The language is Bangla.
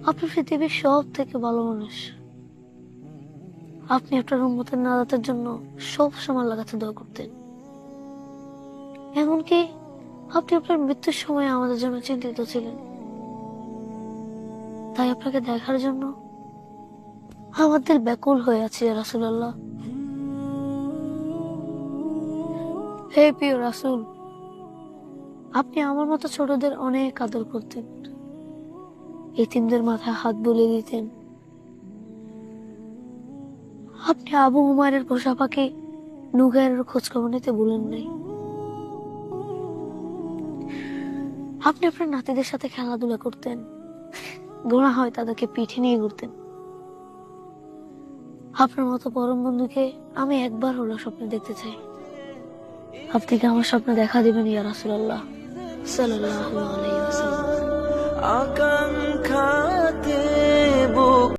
আপনি পৃথিবীর সব থেকে ভালো মানুষ। আপনি আপনার উম্মতের নাজাতের জন্য সব সময় আল্লাহর কাছে দোয়া করতেন। এমনকি আপনি আপনার মৃত্যুর সময় আমাদের জন্য চিন্তিত ছিলেন। তাই আপনাকে দেখার জন্য আমাদের ব্যাকুল হয়ে আছে ইয়া রাসূলুল্লাহ। হে প্রিয় রাসূল, আপনি আমার মতো ছোটদের অনেক আদর করতেন, এতিমদের মাথায় হাত বুলিয়ে দিতেন। আপনি আবু উমারের পোষা পাখি নুগাইরের খোঁজ খবর নিতে ভুলেন নাই। আপনি আপনার নাতিদের সাথে খেলাধুলা করতেন, গোনা হয় তাদেরকে পিঠে নিয়ে ঘুরতেন। আপনার মতো পরম বন্ধুকে আমি একবার হলো স্বপ্নে দেখতে চাই। আপনি কি আমার স্বপ্নে দেখা দিবেন ইয়া রাসূলুল্লাহ সাল্লাল্লাহু আলাইহি ওয়াসাল্লাম? আকাঙ্ক্ষাতে